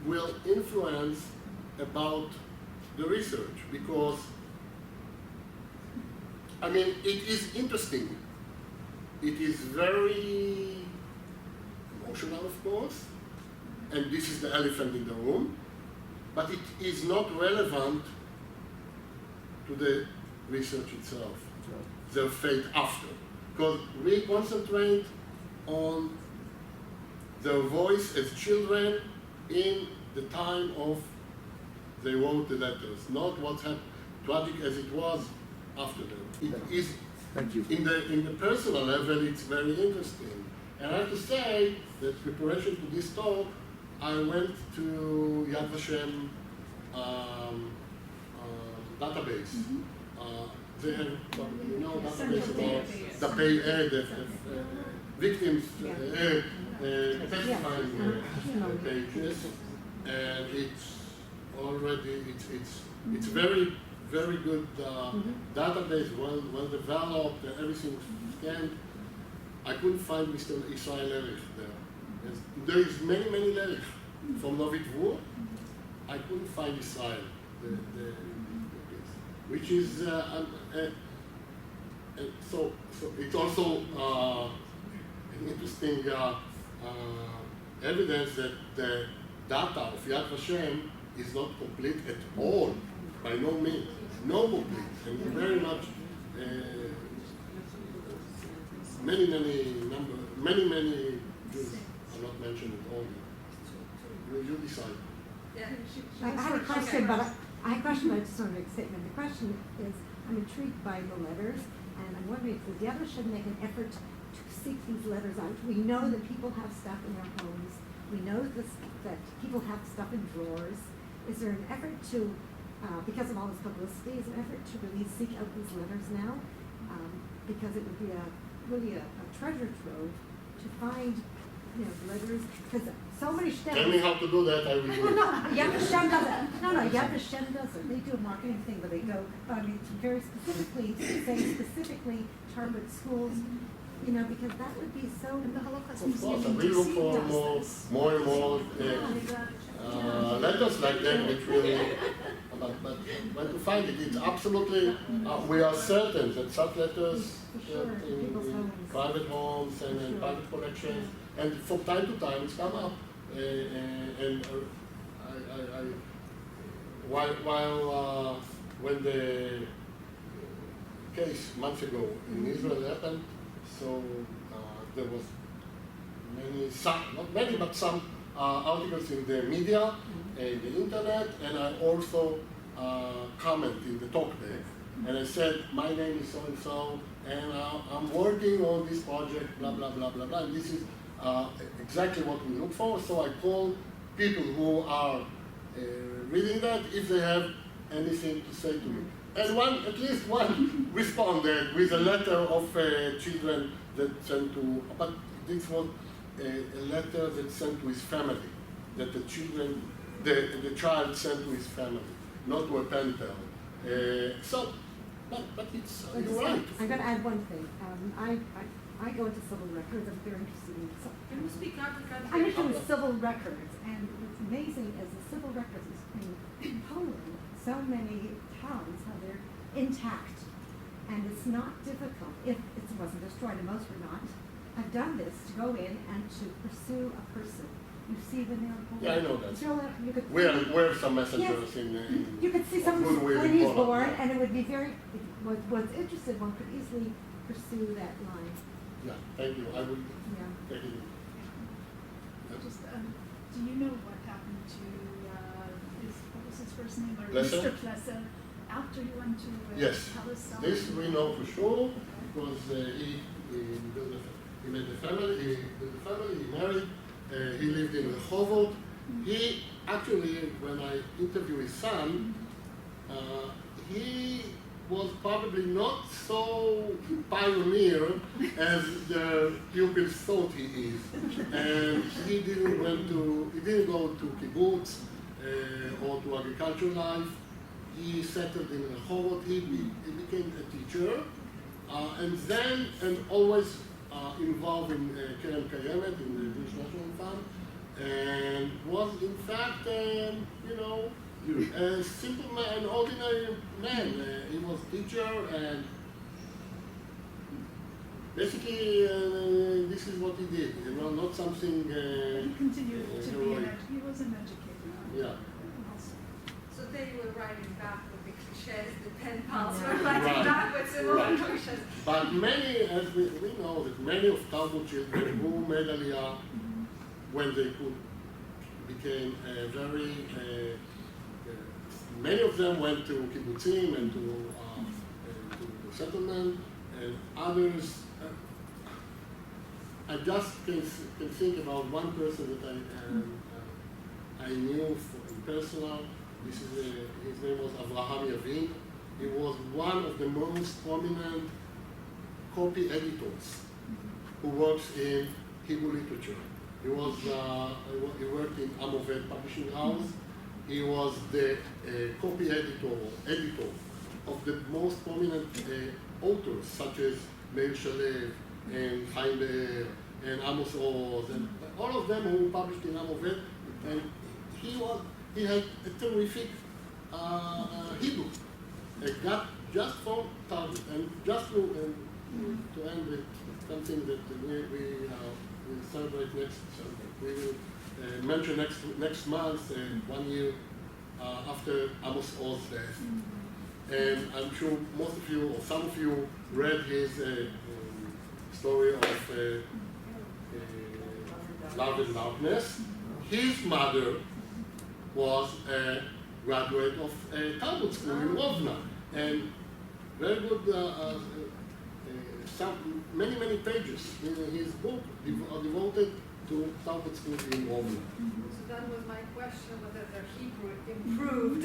will influence about the research, because I mean, it is interesting. It is very emotional, of course, and this is the elephant in the room, but it is not relevant to the research itself, their fate after, because we concentrate on their voice as children in the time of they wrote the letters, not what happened, tragic as it was after them. It is, thank you. in the personal level, it's very interesting. And I have to say that preparation to this talk, I went to Yad Vashem database. They have, database about the pay victims testifying pages, and it's already it's very good database, well developed, and everything scanned. I couldn't find Mr. Israel Erich there. There is many Erich from YIVO. I couldn't find Israel, which is so it's also an interesting evidence that the data of Yad Vashem is not complete at all, by no means, no complete, and very much many Jews are not mentioned at all. You decide. Yeah. I had a question, but I just want to make a statement. The question is, I'm intrigued by the letters, and I'm wondering if the Diaspora should make an effort to seek these letters out. We know that people have stuff in their homes. We know that people have stuff in drawers. Is there an effort to, because of all this publicity, is there an effort to really seek out these letters now? Because it would be really a treasure trove to find, letters, because so many Tell me how to do that, I will do it. No, Yad Vashem doesn't. No, Yad Vashem doesn't. They do a marketing thing, but they go, very specifically, say specifically Tarbut schools, because that would be so. And the Holocaust Of Museum course, in we look DC for does more and more letters like that, which will, but when to find it, it's absolutely, we are certain that such letters in private homes and in private collections, and from time to time it's come up. And while when the case months ago in Israel happened, so there was not many, but some articles in the media, the internet, and I also comment in the talk bag and I said, my name is so-and-so, and I'm working on this project, blah, blah, blah, blah, blah, and this is exactly what we look for. So I call people who are reading that if they have anything to say to me. And at least one responded with a letter of children that sent to, but this was a letter that sent to his family, that the child sent to his family, not to a pen pal. But it's, you're right. I'm going to add one thing. I go into civil records. I'm very interested in Can you speak up? I'm interested in civil records, and what's amazing is the civil records in Poland, so many towns, how they're intact, and it's not difficult if it wasn't destroyed, and most were not. I've done this to go in and to pursue a person. You see the nail. Yeah, I know that. You could We're some messengers yes. in You could see someone when when he's Poland. born, and it would be very. What's interested, one could easily pursue that line. Yeah, thank you. I would Yeah. take it. Just, do you know what happened to what was his first name? Or Lesser? Mr. Plesser, after he went to Yes, Palestine? this we know for sure because he made a family. He built a family. He married. He lived in Rehovot. He actually, when I interviewed his son, he was probably not so pioneer as the pupils thought he is, and he didn't go to kibbutz or to agricultural life. He settled in Rehovot. He became a teacher, and always involved in Keren Kayemet, in the Jewish National Fund, and was in fact, a simple man, an ordinary man. He was a teacher, and basically this is what he did. Not something. He continued to be heroic. he was an educator. Yeah. Also. So they were writing back with the cliches, the pen pals Yeah. were writing Right. back with similar Right. cliches. But many, as we know, that many of Tarbut children who made Aliyah when they could became very. Many of them went to kibbutzim and to settlement, and others. I just can think about one person that I knew in personal. His name was Avraham Yaviv. He was one of the most prominent copy editors who works in Hebrew literature. He worked in Amoved Publishing House. He was the copy editor of the most prominent authors, such as Meir Shalev and Chaim Be'er and Amos Oz, and all of them who published in Amoved. And he had a terrific Hebrew. Got just from Tarbut, and just to end with something that we celebrate next. We will mention next month, 1 year after Amos Oz's death. And I'm sure most of you, or some of you, read his story of Love and Darkness. His mother was a graduate of Tarbut school in Rovna, and very good, many pages in his book are devoted to Tarbut school in Rovna. So that was my question, whether their Hebrew improved